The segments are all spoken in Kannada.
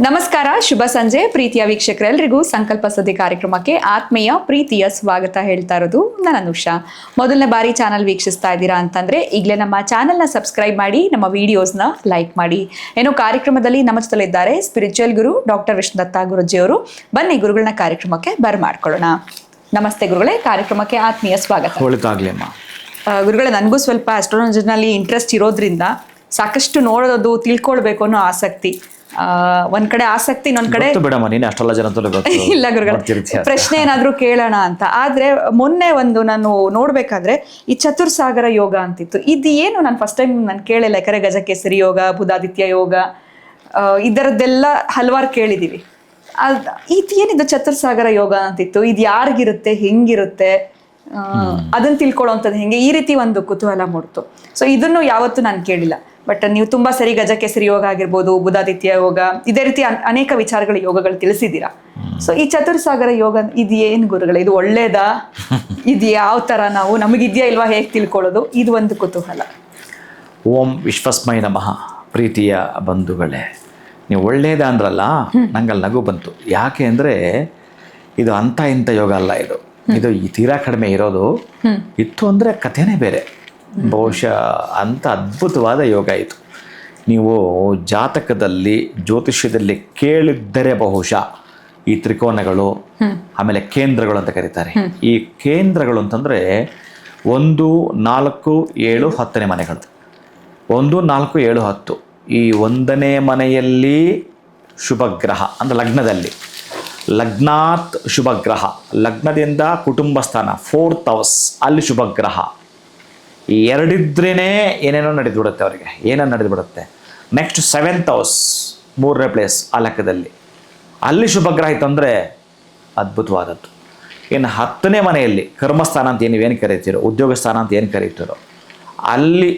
ನಮಸ್ಕಾರ, ಶುಭ ಸಂಜೆ ಪ್ರೀತಿಯ ವೀಕ್ಷಕರೆಲ್ಲರಿಗೂ ಸಂಕಲ್ಪ ಸುದ್ದಿ ಕಾರ್ಯಕ್ರಮಕ್ಕೆ ಆತ್ಮೀಯ ಪ್ರೀತಿಯ ಸ್ವಾಗತ ಹೇಳ್ತಾ ಇರೋದು ನಾನು ಅನುಷಾ. ಮೊದಲನೇ ಬಾರಿ ಚಾನಲ್ ವೀಕ್ಷಿಸ್ತಾ ಇದ್ದೀರಾ ಅಂತಂದ್ರೆ ಈಗಲೇ ನಮ್ಮ ಚಾನಲ್ನ ಸಬ್ಸ್ಕ್ರೈಬ್ ಮಾಡಿ, ನಮ್ಮ ವಿಡಿಯೋಸ್ನ ಲೈಕ್ ಮಾಡಿ. ಏನೋ ಕಾರ್ಯಕ್ರಮದಲ್ಲಿ ನಮ್ಮ ಜೊತೆಲಿದ್ದಾರೆ ಸ್ಪಿರಿಚುವಲ್ ಗುರು ಡಾಕ್ಟರ್ ವಿಷ್ಣುದತ್ತ ಗುರುಜಿಯವರು. ಬನ್ನಿ ಗುರುಗಳನ್ನ ಕಾರ್ಯಕ್ರಮಕ್ಕೆ ಬರ್ಮಾಡ್ಕೊಳ್ಳೋಣ. ನಮಸ್ತೆ ಗುರುಗಳೇ, ಕಾರ್ಯಕ್ರಮಕ್ಕೆ ಆತ್ಮೀಯ ಸ್ವಾಗತ. ಗುರುಗಳೇ, ನನಗೂ ಸ್ವಲ್ಪ ಆಸ್ಟ್ರಾಲಜಿನಲ್ಲಿ ಇಂಟ್ರೆಸ್ಟ್ ಇರೋದ್ರಿಂದ ಸಾಕಷ್ಟು ನೋಡೋದು ತಿಳ್ಕೊಳ್ಬೇಕು ಅನ್ನೋ ಆಸಕ್ತಿ. ಒಂದ್ ಕಡೆ ಆಸಕ್ತಿ, ಇನ್ನೊಂದ್ ಕಡೆ ಇಲ್ಲ ಗುರುಗಳ ಪ್ರಶ್ನೆ ಏನಾದ್ರು ಕೇಳೋಣ ಅಂತ. ಆದ್ರೆ ಮೊನ್ನೆ ನಾನು ನೋಡ್ಬೇಕಾದ್ರೆ ಈ ಚತುರ್ಸಾಗರ ಯೋಗ ಅಂತಿತ್ತು. ಇದು ಏನು ನಾನು ಫಸ್ಟ್ ಟೈಮ್ ನಾನು ಕೇಳಿಲ್ಲ. ಯಾಕಂದ್ರೆ ಗಜಕೇಸರಿ ಯೋಗ, ಬುಧಾದಿತ್ಯ ಯೋಗ, ಇದರದ್ದೆಲ್ಲ ಹಲವಾರು ಕೇಳಿದೀವಿ. ಇದು ಏನಿದು ಚತುರ್ಸಾಗರ ಯೋಗ ಅಂತಿತ್ತು? ಇದು ಯಾರಿಗಿರುತ್ತೆ, ಹೆಂಗಿರುತ್ತೆ, ಅದನ್ನ ತಿಳ್ಕೊಳ್ಳೋಂಥದ್ದು ಹೆಂಗೆ? ಈ ರೀತಿ ಒಂದು ಕುತೂಹಲ ಮೂಡ್ತು. ಸೊ ಇದನ್ನು ಯಾವತ್ತೂ ನಾನು ಕೇಳಿಲ್ಲ. ಬಟ್ ನೀವು ತುಂಬಾ ಸರಿ ಗಜಕೇಸರಿ ಯೋಗ ಆಗಿರ್ಬೋದು, ಬುಧಾದಿತ್ಯ ಯೋಗ, ಇದೇ ರೀತಿ ಅನೇಕ ವಿಚಾರಗಳ ಯೋಗಗಳು ತಿಳಿಸಿದ್ದೀರಾ. ಸೊ ಈ ಚತುರ್ಸಾಗರ ಯೋಗ ಇದು ಏನು ಗುರುಗಳೇ? ಇದು ಒಳ್ಳೇದಾ? ಇದು ಯಾವ ತರ ನಮಗಿದ್ಯಾ ಇಲ್ವಾ, ಹೇಗೆ ತಿಳ್ಕೊಳ್ಳೋದು? ಇದು ಒಂದು ಕುತೂಹಲ. ಓಂ ವಿಶ್ವಸ್ಮೈ ನಮಃ. ಪ್ರೀತಿಯ ಬಂಧುಗಳೇ, ನೀವು ಒಳ್ಳೇದ ಅಂದ್ರಲ್ಲ, ನಂಗಲ್ಲಿ ನಗು ಬಂತು. ಯಾಕೆ ಅಂದರೆ ಇದು ಅಂಥ ಇಂಥ ಯೋಗ ಅಲ್ಲ. ಇದು ತೀರಾ ಕಡಿಮೆ ಇರೋದು. ಇತ್ತು ಅಂದರೆ ಕಥೆನೇ ಬೇರೆ. ಬಹುಶಃ ಅಂಥ ಅದ್ಭುತವಾದ ಯೋಗ ಇದು. ನೀವು ಜಾತಕದಲ್ಲಿ, ಜ್ಯೋತಿಷ್ಯದಲ್ಲಿ ಕೇಳಿದ್ದರೆ ಬಹುಶಃ ಈ ತ್ರಿಕೋನಗಳು, ಆಮೇಲೆ ಕೇಂದ್ರಗಳು ಅಂತ ಕರೀತಾರೆ. ಈ ಕೇಂದ್ರಗಳು ಅಂತಂದರೆ 1, 4, 7, 10ನೇ ಮನೆಗಳು. 1, 4, 7, 10 ಈ 1ನೇ ಮನೆಯಲ್ಲಿ ಶುಭಗ್ರಹ ಅಂದರೆ ಲಗ್ನದಲ್ಲಿ, ಲಗ್ನಾತ್ ಶುಭಗ್ರಹ, ಲಗ್ನದಿಂದ ಕುಟುಂಬ ಸ್ಥಾನ 4th ಹೌಸ್, ಅಲ್ಲಿ ಶುಭಗ್ರಹ. ಈ ಎರಡಿದ್ರೇ ಏನೇನೋ ನಡೆದುಬಿಡುತ್ತೆ ಅವರಿಗೆ, ಏನೇನು ನಡೆದುಬಿಡುತ್ತೆ. ನೆಕ್ಸ್ಟ್ 7th ಹೌಸ್, 3ನೇ ಪ್ಲೇಸ್ ಆ ಲೆಕ್ಕದಲ್ಲಿ, ಅಲ್ಲಿ ಶುಭಗ್ರಹ ಇತ್ತು ಅಂದರೆ ಅದ್ಭುತವಾದದ್ದು. ಇನ್ನು 10ನೇ ಮನೆಯಲ್ಲಿ ಕರ್ಮಸ್ಥಾನ ಅಂತ ನೀವೇನು ಕರೀತೀರೋ, ಉದ್ಯೋಗ ಸ್ಥಾನ ಅಂತ ಏನು ಕರೀತೀರೋ, ಅಲ್ಲಿ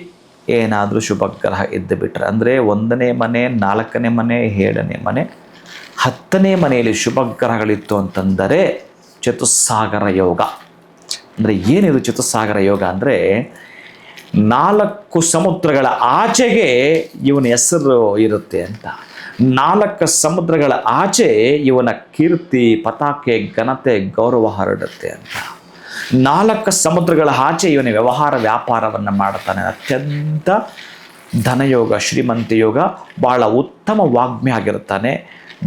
ಏನಾದರೂ ಶುಭಗ್ರಹ ಇದ್ದು ಬಿಟ್ರೆ, ಅಂದರೆ 1ನೇ ಮನೆ, 4ನೇ ಮನೆ, 7ನೇ ಮನೆ, 10ನೇ ಮನೆಯಲ್ಲಿ ಶುಭಗ್ರಹಗಳಿತ್ತು ಅಂತಂದರೆ ಚತುಸ್ಸಾಗರ ಯೋಗ. ಅಂದರೆ ಏನಿದು ಚತುಸ್ಸಾಗರ ಯೋಗ ಅಂದರೆ 4 ಸಮುದ್ರಗಳ ಆಚೆಗೆ ಇವನ ಹೆಸರು ಇರುತ್ತೆ ಅಂತ. 4 ಸಮುದ್ರಗಳ ಆಚೆ ಇವನ ಕೀರ್ತಿ, ಪತಾಕೆ, ಘನತೆ, ಗೌರವ ಹರಡುತ್ತೆ ಅಂತ. 4 ಸಮುದ್ರಗಳ ಆಚೆ ಇವನ ವ್ಯವಹಾರ ವ್ಯಾಪಾರವನ್ನು ಮಾಡುತ್ತಾನೆ. ಅತ್ಯಂತ ಧನಯೋಗ, ಶ್ರೀಮಂತ ಯೋಗ, ಬಹಳ ಉತ್ತಮ ವಾಗ್ಮಿ ಆಗಿರುತ್ತಾನೆ,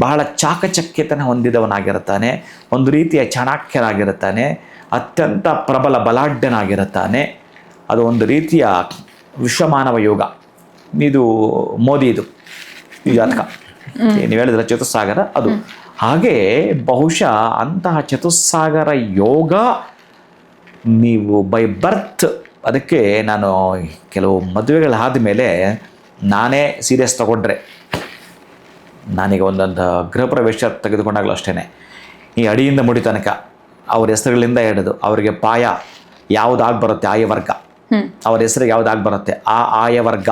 ಬಹಳ ಚಾಕಚಕ್ಯತನ ಹೊಂದಿದವನಾಗಿರುತ್ತಾನೆ, ಒಂದು ರೀತಿಯ ಚಾಣಾಕ್ಯನಾಗಿರುತ್ತಾನೆ, ಅತ್ಯಂತ ಪ್ರಬಲ ಬಲಾಢ್ಯನಾಗಿರುತ್ತಾನೆ. ಅದು ಒಂದು ರೀತಿಯ ವಿಶ್ವಮಾನವ ಯೋಗ. ಇದು ಮೋದಿದು ಈ ಜಾತಕ ನೀವು ಹೇಳಿದ್ರೆ ಚತುಸ್ಸಾಗರ ಅದು. ಹಾಗೆ ಬಹುಶಃ ಅಂತಹ ಚತುಸ್ಸಾಗರ ಯೋಗ ನೀವು ಬೈ ಬರ್ತ್. ಅದಕ್ಕೆ ನಾನು ಕೆಲವು ಮದುವೆಗಳಾದ ಮೇಲೆ ನಾನೇ ಸೀರಿಯಸ್ ತಗೊಂಡ್ರೆ, ನಾನೀಗ ಒಂದೊಂದು ಗೃಹ ಪ್ರವೇಶ ತೆಗೆದುಕೊಂಡಾಗಲೂ ಅಷ್ಟೇ, ಈ ಅಡಿಯಿಂದ ಮುಡಿ ತನಕ ಅವ್ರ ಹೆಸರುಗಳಿಂದ ಹಿಡಿದು ಅವರಿಗೆ ಪಾಯ ಯಾವುದಾಗಿ ಬರುತ್ತೆ, ಆಯವರ್ಗ, ಅವ್ರ ಹೆಸರಿಗೆ ಯಾವುದಾಗಿ ಬರುತ್ತೆ ಆ ಆಯವರ್ಗ,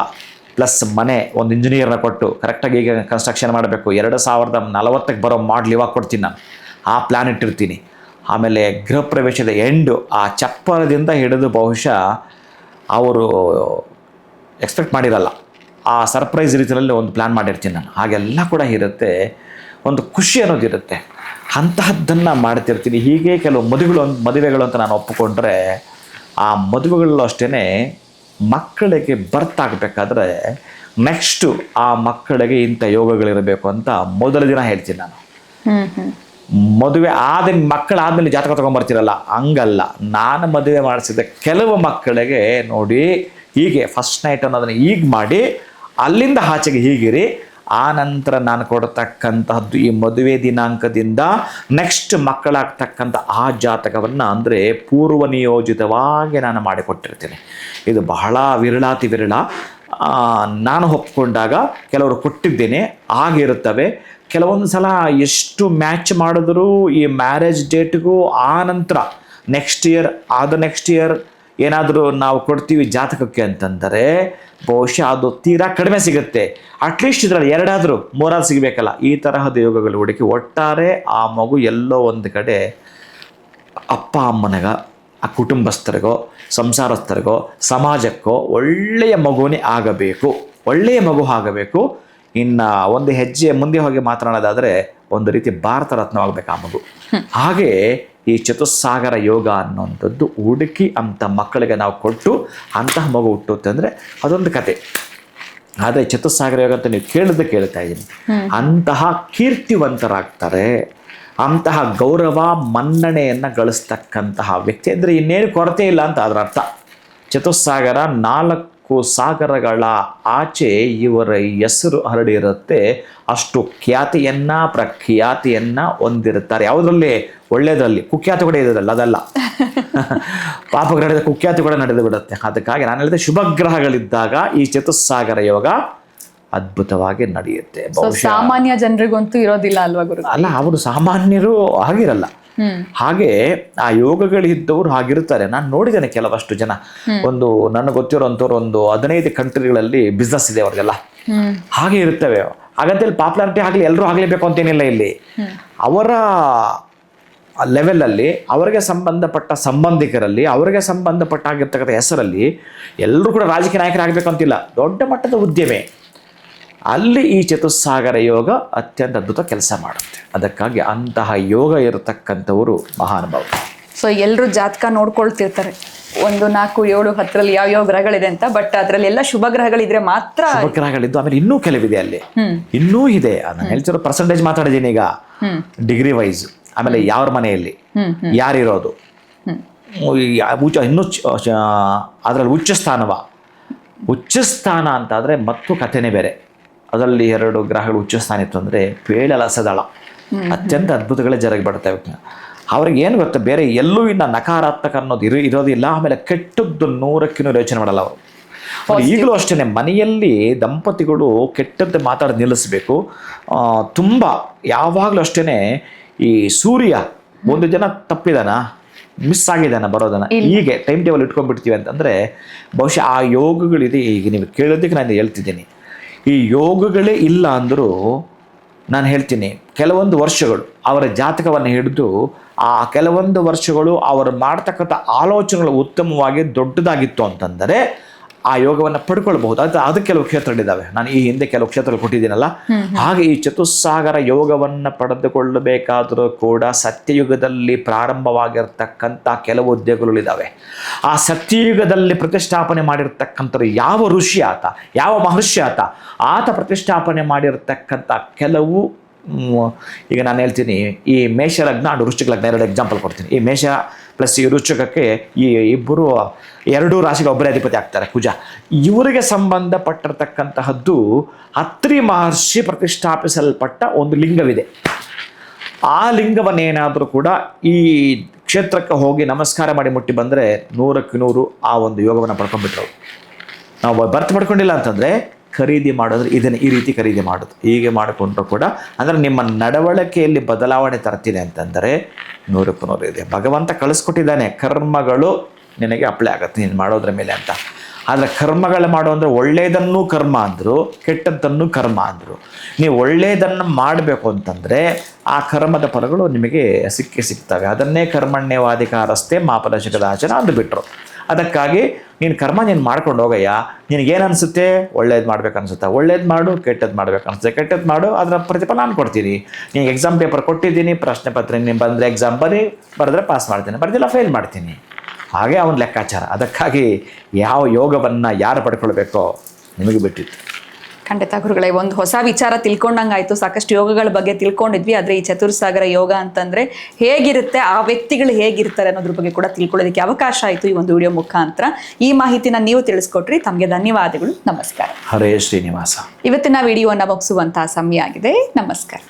ಪ್ಲಸ್ ಮನೆ, ಒಂದು ಇಂಜಿನಿಯರ್ನ ಕೊಟ್ಟು ಕರೆಕ್ಟಾಗಿ ಈಗ ಕನ್ಸ್ಟ್ರಕ್ಷನ್ ಮಾಡಬೇಕು, 2040ಕ್ಕೆ ಬರೋ ಮಾಡ್ಲ್ ಇವಾಗ ಕೊಡ್ತೀನಿ ನಾನು, ಆ ಪ್ಲ್ಯಾನ್ ಇಟ್ಟಿರ್ತೀನಿ. ಆಮೇಲೆ ಗೃಹ ಪ್ರವೇಶದ ಎಂಡು, ಆ ಚಪ್ಪರದಿಂದ ಹಿಡಿದು ಬಹುಶಃ ಅವರು ಎಕ್ಸ್ಪೆಕ್ಟ್ ಮಾಡಿರಲ್ಲ, ಆ ಸರ್ಪ್ರೈಸ್ ರೀತಿಯಲ್ಲಿ ಒಂದು ಪ್ಲ್ಯಾನ್ ಮಾಡಿರ್ತೀನಿ ನಾನು. ಹಾಗೆಲ್ಲ ಕೂಡ ಇರುತ್ತೆ, ಒಂದು ಖುಷಿ ಅನ್ನೋದಿರುತ್ತೆ. ಅಂತಹದ್ದನ್ನು ಮಾಡ್ತಿರ್ತೀನಿ. ಹೀಗೆ ಕೆಲವು ಮದುವೆಗಳು ಅಂತ ನಾನು ಒಪ್ಪಿಕೊಂಡ್ರೆ, ಆ ಮದುವೆಗಳಲ್ಲೂ ಅಷ್ಟೇ ಮಕ್ಕಳಿಗೆ ಬರ್ತ್ ಆಗಬೇಕಾದ್ರೆ ನೆಕ್ಸ್ಟು ಆ ಮಕ್ಕಳಿಗೆ ಇಂಥ ಯೋಗಗಳಿರಬೇಕು ಅಂತ ಮೊದಲ ದಿನ ಹೇಳ್ತೀನಿ ನಾನು. ಮದುವೆ ಮಕ್ಕಳಾದ್ಮೇಲೆ ಜಾತಕ ತೊಗೊಂಬರ್ತೀರಲ್ಲ, ಹಂಗಲ್ಲ. ನಾನು ಮದುವೆ ಮಾಡಿಸಿದ ಕೆಲವು ಮಕ್ಕಳಿಗೆ ನೋಡಿ, ಹೀಗೆ ಫಸ್ಟ್ ನೈಟ್ ಅನ್ನೋದನ್ನು ಈಗ ಮಾಡಿ ಅಲ್ಲಿಂದ ಆಚೆಗೆ ಹೀಗಿರಿ, ಆ ನಂತರ ನಾನು ಕೊಡತಕ್ಕಂತಹದ್ದು ಈ ಮದುವೆ ದಿನಾಂಕದಿಂದ ನೆಕ್ಸ್ಟ್ ಮಕ್ಕಳಾಗ್ತಕ್ಕಂಥ ಆ ಜಾತಕವನ್ನು ಅಂದರೆ ಪೂರ್ವ ನಿಯೋಜಿತವಾಗಿ ನಾನು ಮಾಡಿಕೊಟ್ಟಿರ್ತೀನಿ. ಇದು ಬಹಳ ವಿರಳಾತಿ ವಿರಳ. ನಾನು ಒಪ್ಕೊಂಡಾಗ ಕೆಲವರು ಕೊಟ್ಟಿದ್ದೇನೆ, ಆಗಿರುತ್ತವೆ. ಕೆಲವೊಂದು ಸಲ ಎಷ್ಟು ಮ್ಯಾಚ್ ಮಾಡಿದ್ರು ಈ ಮ್ಯಾರೇಜ್ ಡೇಟ್ಗೂ ಆ ನಂತರ ನೆಕ್ಸ್ಟ್ ಇಯರ್ ಏನಾದರೂ ನಾವು ಕೊಡ್ತೀವಿ ಜಾತಕಕ್ಕೆ ಅಂತಂದರೆ ಬಹುಶಃ ಅದು ತೀರಾ ಕಡಿಮೆ ಸಿಗುತ್ತೆ. ಅಟ್ಲೀಸ್ಟ್ ಇದರಲ್ಲಿ 2 3 ಸಿಗಬೇಕಲ್ಲ. ಈ ತರಹದ ಯೋಗಗಳು ಹುಡುಕಿ ಒಟ್ಟಾರೆ ಆ ಮಗು ಎಲ್ಲೋ ಒಂದು ಕಡೆ ಅಪ್ಪ ಅಮ್ಮನಿಗ, ಆ ಕುಟುಂಬಸ್ಥರಿಗೋ, ಸಂಸಾರಸ್ಥರಿಗೋ, ಸಮಾಜಕ್ಕೋ ಒಳ್ಳೆಯ ಮಗುವೇ ಆಗಬೇಕು, ಒಳ್ಳೆಯ ಮಗು ಆಗಬೇಕು. ಇನ್ನು ಒಂದು ಹೆಜ್ಜೆ ಮುಂದೆ ಹೋಗಿ ಮಾತನಾಡೋದಾದರೆ ಒಂದು ರೀತಿ ಭಾರತ ರತ್ನವಾಗಬೇಕು ಆ ಮಗು. ಹಾಗೆ ಈ ಚತುಸ್ಸಾಗರ ಯೋಗ ಅನ್ನುವಂಥದ್ದು ಹುಡುಕಿ ಅಂಥ ಮಕ್ಕಳಿಗೆ ನಾವು ಕೊಟ್ಟು ಅಂತಹ ಮಗು ಹುಟ್ಟುತ್ತೆ ಅಂದರೆ ಅದೊಂದು ಕತೆ. ಆದರೆ ಚತುಸ್ಸಾಗರ ಯೋಗ ಅಂತ ನೀವು ಕೇಳ್ತಾ ಇದ್ದೀನಿ. ಅಂತಹ ಕೀರ್ತಿವಂತರಾಗ್ತಾರೆ, ಅಂತಹ ಗೌರವ ಮನ್ನಣೆಯನ್ನು ಗಳಿಸ್ತಕ್ಕಂತಹ ವ್ಯಕ್ತಿ ಅಂದರೆ ಇನ್ನೇನು ಕೊರತೆ ಇಲ್ಲ ಅಂತ ಅದರ ಅರ್ಥ. ಚತುಸ್ಸಾಗರ 4 ಸಾಗರಗಳ ಆಚೆ ಇವರ ಹೆಸರು ಹರಡಿರುತ್ತೆ. ಅಷ್ಟು ಖ್ಯಾತಿಯನ್ನು ಪ್ರಖ್ಯಾತಿಯನ್ನು ಹೊಂದಿರುತ್ತಾರೆ. ಯಾವುದರಲ್ಲಿ? ಒಳ್ಳೆಯದರಲ್ಲಿ. ಕುಖ್ಯಾತಿ ಕೂಡ ಇರೋದಲ್ಲ, ಅದಲ್ಲ. ಪಾಪಗ್ರಹದ ಕುಖ್ಯಾತಿ ಕೂಡ ನಡೆದು ಬಿಡುತ್ತೆ. ಅದಕ್ಕಾಗಿ ನಾನು ಹೇಳಿದೆ, ಶುಭಗ್ರಹಗಳಿದ್ದಾಗ ಈ ಚತುಸ್ಸಾಗರ ಯೋಗ ಅದ್ಭುತವಾಗಿ ನಡೆಯುತ್ತೆ. ಸಾಮಾನ್ಯ ಜನರಿಗಂತೂ ಇರೋದಿಲ್ಲ ಅಲ್ವಾ ಗುರು? ಅಲ್ಲ, ಅವರು ಸಾಮಾನ್ಯರು ಆಗಿರಲ್ಲ. ಹಾಗೆ ಆ ಯೋಗಗಳಿದ್ದವರು ಹಾಗಿರ್ತಾರೆ. ನಾನು ನೋಡಿದ್ದೇನೆ ಕೆಲವಷ್ಟು ಜನ. ನನಗೆ ಗೊತ್ತಿರೋಂಥವ್ರು ಒಂದು 15 ಕಂಟ್ರಿಗಳಲ್ಲಿ ಬಿಸ್ನೆಸ್ ಇದೆ ಅವ್ರಿಗೆಲ್ಲ. ಹಾಗೆ ಇರ್ತವೆ. ಹಾಗಂತೇಳಿ ಪಾಪ್ಯುಲಾರಿಟಿ ಆಗಲಿ ಎಲ್ಲರೂ ಆಗಲೇಬೇಕು ಅಂತೇನಿಲ್ಲ. ಇಲ್ಲಿ ಅವರ ಲೆವೆಲಲ್ಲಿ ಅವರಿಗೆ ಸಂಬಂಧಪಟ್ಟ ಸಂಬಂಧಿಕರಲ್ಲಿ ಅವರಿಗೆ ಸಂಬಂಧಪಟ್ಟ ಆಗಿರ್ತಕ್ಕಂಥ ಹೆಸರಲ್ಲಿ ಎಲ್ಲರೂ ಕೂಡ ರಾಜಕೀಯ ನಾಯಕರಾಗಬೇಕು ಅಂತಿಲ್ಲ. ದೊಡ್ಡ ಮಟ್ಟದ ಉದ್ಯಮೆ ಅಲ್ಲಿ ಈ ಚತುಸ್ಸಾಗರ ಯೋಗ ಅತ್ಯಂತ ಅದ್ಭುತ ಕೆಲಸ ಮಾಡುತ್ತೆ. ಅದಕ್ಕಾಗಿ ಅಂತಹ ಯೋಗ ಇರತಕ್ಕಂಥವರು ಮಹಾನುಭಾವರು. ಸೊ ಎಲ್ಲರೂ ಜಾತಕ ನೋಡ್ಕೊಳ್ತಿರ್ತಾರೆ, 1, 4, 7, 10ರಲ್ಲಿ ಯಾವ ಗ್ರಹಗಳಿದೆ ಅಂತ. ಬಟ್ ಅದರಲ್ಲಿ ಎಲ್ಲ ಶುಭ ಗ್ರಹಗಳಿದ್ರೆ ಮಾತ್ರ. ಶುಭ ಗ್ರಹಗಳಿದ್ದು ಆಮೇಲೆ ಇನ್ನೂ ಕೆಲವಿದೆ ಅಲ್ಲಿ, ಇನ್ನೂ ಇದೆ. ನಾನು ಹೇಳ್ತಿರೋ ಪರ್ಸೆಂಟೇಜ್ ಮಾತಾಡಿದ್ದೀನಿ ಈಗ, ಡಿಗ್ರಿ ವೈಸ್. ಆಮೇಲೆ ಯಾವ್ರ ಮನೆಯಲ್ಲಿ ಯಾರಿರೋದು, ಇನ್ನೂ ಅದರಲ್ಲಿ ಉಚ್ಚ ಸ್ಥಾನ ಅಂತಾದರೆ ಮತ್ತು ಕಥೆನೇ ಬೇರೆ. ಅದರಲ್ಲಿ 2 ಗ್ರಹಗಳು ಉಚ್ಚ ಸ್ಥಾನ ಇತ್ತು ಅಂದರೆ ಪೇಳಲಸದಳ ಅತ್ಯಂತ ಅದ್ಭುತಗಳೇ ಜರುಗಿ ಬಿಡ್ತವೆ. ಅವ್ರಿಗೆ ಏನು ಗೊತ್ತಾ, ಬೇರೆ ಎಲ್ಲೂ ಇನ್ನು ನಕಾರಾತ್ಮಕ ಅನ್ನೋದು ಇರೋದಿಲ್ಲ. ಆಮೇಲೆ ಕೆಟ್ಟದ್ದು 100ಕ್ಕೆ 100 ಯೋಚನೆ ಮಾಡಲ್ಲ ಅವರು. ಈಗಲೂ ಅಷ್ಟೇ, ಮನೆಯಲ್ಲಿ ದಂಪತಿಗಳು ಕೆಟ್ಟದ್ದು ಮಾತಾಡಿ ನಿಲ್ಲಿಸಬೇಕು. ತುಂಬ ಯಾವಾಗಲೂ ಅಷ್ಟೇ. ಈ ಸೂರ್ಯ ಒಂದು ಜನ ತಪ್ಪಿದಾನ, ಮಿಸ್ ಆಗಿದ್ದಾನ ಬರೋದನ್ನ, ಹೀಗೆ ಟೈಮ್ ಟೇಬಲ್ ಇಟ್ಕೊಂಡ್ಬಿಡ್ತೀವಿ ಅಂತಂದರೆ ಬಹುಶಃ ಆ ಯೋಗಗಳಿದೆ. ಈಗ ನೀವು ಕೇಳೋದಕ್ಕೆ ನಾನು ಹೇಳ್ತಿದ್ದೀನಿ, ಈ ಯೋಗಗಳೇ ಇಲ್ಲ ಅಂದರೂ ನಾನು ಹೇಳ್ತೀನಿ, ಕೆಲವೊಂದು ವರ್ಷಗಳು ಅವರ ಜಾತಕವನ್ನು ಹಿಡಿದು ಆ ಕೆಲವೊಂದು ವರ್ಷಗಳು ಅವರು ಮಾಡ್ತಕ್ಕಂಥ ಆಲೋಚನೆಗಳು ಉತ್ತಮವಾಗಿ ದೊಡ್ಡದಾಗಿತ್ತು ಅಂತಂದರೆ ಆ ಯೋಗವನ್ನು ಪಡ್ಕೊಳ್ಬಹುದು. ಅದಕ್ಕೆ ಕೆಲವು ಕ್ಷೇತ್ರಗಳಿದ್ದಾವೆ. ನಾನು ಈ ಹಿಂದೆ ಕೆಲವು ಕ್ಷೇತ್ರಗಳು ಕೊಟ್ಟಿದ್ದೀನಲ್ಲ. ಹಾಗೆ ಈ ಚತುಸ್ಸಾಗರ ಯೋಗವನ್ನು ಪಡೆದುಕೊಳ್ಳಬೇಕಾದರೂ ಕೂಡ ಸತ್ಯಯುಗದಲ್ಲಿ ಪ್ರಾರಂಭವಾಗಿರ್ತಕ್ಕಂಥ ಕೆಲವು ಉದ್ಯೋಗಗಳಿದ್ದಾವೆ. ಆ ಸತ್ಯಯುಗದಲ್ಲಿ ಪ್ರತಿಷ್ಠಾಪನೆ ಮಾಡಿರ್ತಕ್ಕಂಥವ್ರು ಯಾವ ಋಷಿ ಆತ, ಯಾವ ಮಹರ್ಷಿ ಆತ ಪ್ರತಿಷ್ಠಾಪನೆ ಮಾಡಿರ್ತಕ್ಕಂಥ ಕೆಲವು, ಈಗ ನಾನು ಹೇಳ್ತೀನಿ, ಈ ಮೇಷ ಲಗ್ನ ಅಂಡ್ ವೃಶ್ಚಿಕ ಲಗ್ನ 2 ಎಕ್ಸಾಂಪಲ್ ಕೊಡ್ತೀನಿ. ಈ ಮೇಷ ಪ್ಲಸ್ ಈ ವೃಶ್ಚಿಕಕ್ಕೆ ಈ ಇಬ್ಬರು 2 ರಾಶಿಗೆ ಒಬ್ಬರೇ ಅಧಿಪತಿ ಆಗ್ತಾರೆ, ಕುಜ. ಇವರಿಗೆ ಸಂಬಂಧಪಟ್ಟಿರ್ತಕ್ಕಂತಹದ್ದು ಅತ್ರಿ ಮಹರ್ಷಿ ಪ್ರತಿಷ್ಠಾಪಿಸಲ್ಪಟ್ಟ ಒಂದು ಲಿಂಗವಿದೆ. ಆ ಲಿಂಗವನ್ನೇನಾದರೂ ಕೂಡ ಈ ಕ್ಷೇತ್ರಕ್ಕೆ ಹೋಗಿ ನಮಸ್ಕಾರ ಮಾಡಿ ಮುಟ್ಟಿ ಬಂದರೆ 100ಕ್ಕೆ 100 ಆ ಒಂದು ಯೋಗವನ್ನು ಪಡ್ಕೊಂಡ್ಬಿಟ್ರು. ನಾವು ಬರ್ತ್ ಮಾಡ್ಕೊಂಡಿಲ್ಲ ಅಂತಂದರೆ ಖರೀದಿ ಮಾಡೋದ್ರೆ ಇದನ್ನು ಈ ರೀತಿ ಖರೀದಿ ಮಾಡೋದು, ಹೀಗೆ ಮಾಡಿಕೊಂಡ್ರು ಕೂಡ ಅಂದರೆ ನಿಮ್ಮ ನಡವಳಿಕೆಯಲ್ಲಿ ಬದಲಾವಣೆ ತರ್ತಿದೆ ಅಂತಂದರೆ 100ಕ್ಕೆ 100 ಇದೆ. ಭಗವಂತ ಕಳಿಸ್ಕೊಟ್ಟಿದ್ದಾನೆ, ಕರ್ಮಗಳು ನಿನಗೆ ಅಪ್ಲೈ ಆಗುತ್ತೆ ನೀನು ಮಾಡೋದ್ರ ಮೇಲೆ ಅಂತ. ಆದರೆ ಕರ್ಮಗಳು ಮಾಡೋ ಅಂದರೆ ಒಳ್ಳೆಯದನ್ನು ಕರ್ಮ ಅಂದರು, ಕೆಟ್ಟದ್ದನ್ನು ಕರ್ಮ ಅಂದರು. ನೀವು ಒಳ್ಳೆಯದನ್ನು ಮಾಡಬೇಕು ಅಂತಂದರೆ ಆ ಕರ್ಮದ ಫಲಗಳು ನಿಮಗೆ ಸಿಗ್ತವೆ. ಅದನ್ನೇ ಕರ್ಮಣ್ಯವಾಧಿಕಾರಸ್ಥೆ ಮಾಪದಶಕದಾಚನ ಅಂದುಬಿಟ್ರು. ಅದಕ್ಕಾಗಿ ನೀನು ಕರ್ಮ ನೀನು ಮಾಡ್ಕೊಂಡು ಹೋಗಯ್ಯ, ನಿನಗೇನು ಅನಿಸುತ್ತೆ, ಒಳ್ಳೇದು ಮಾಡ್ಬೇಕು ಅನಿಸುತ್ತಾ ಒಳ್ಳೇದು ಮಾಡು, ಕೆಟ್ಟದ್ದು ಮಾಡ್ಬೇಕು ಅನಿಸುತ್ತೆ ಕೆಟ್ಟದ್ದು ಮಾಡು, ಅದರ ಪ್ರತಿಫಲ ನಾನು ಕೊಡ್ತೀನಿ. ನೀನು ಎಕ್ಸಾಮ್ ಪೇಪರ್ ಕೊಟ್ಟಿದ್ದೀನಿ, ಪ್ರಶ್ನೆ ಪತ್ರ ನೀನು ಬಂದರೆ ಎಕ್ಸಾಮ್ ಬರೆದ್ರೆ ಪಾಸ್ ಮಾಡ್ತೀನಿ, ಬರೆದಿಲ್ಲ ಫೇಲ್ ಮಾಡ್ತೀನಿ. ಹಾಗೆ ಅವನ ಲೆಕ್ಕಾಚಾರ. ಅದಕ್ಕಾಗಿ ಯಾವ ಯೋಗವನ್ನು ಯಾರು ಪಡ್ಕೊಳ್ಬೇಕೋ ನಿಮಗೆ ಬಿಟ್ಟಿತ್ತು. ಖಂಡಿತ ಗುರುಗಳೇ, ಒಂದು ಹೊಸ ವಿಚಾರ ತಿಳ್ಕೊಂಡಂಗಾಯ್ತು. ಸಾಕಷ್ಟು ಯೋಗಗಳ ಬಗ್ಗೆ ತಿಳ್ಕೊಂಡಿದ್ವಿ, ಆದರೆ ಈ ಚತುರ್ಸಾಗರ ಯೋಗ ಅಂತಂದರೆ ಹೇಗಿರುತ್ತೆ, ಆ ವ್ಯಕ್ತಿಗಳು ಹೇಗಿರ್ತಾರೆ ಅನ್ನೋದ್ರ ಬಗ್ಗೆ ಕೂಡ ತಿಳ್ಕೊಳ್ಳೋದಕ್ಕೆ ಅವಕಾಶ ಆಯಿತು ಈ ಒಂದು ವಿಡಿಯೋ ಮುಖಾಂತರ. ಈ ಮಾಹಿತಿನ ನೀವು ತಿಳಿಸ್ಕೊಟ್ರಿ, ತಮಗೆ ಧನ್ಯವಾದಗಳು. ನಮಸ್ಕಾರ. ಹರೇ ಶ್ರೀನಿವಾಸ. ಇವತ್ತಿನ ವಿಡಿಯೋನ ಮುಗಿಸುವಂತಹ ಸಮಯ ಆಗಿದೆ. ನಮಸ್ಕಾರ.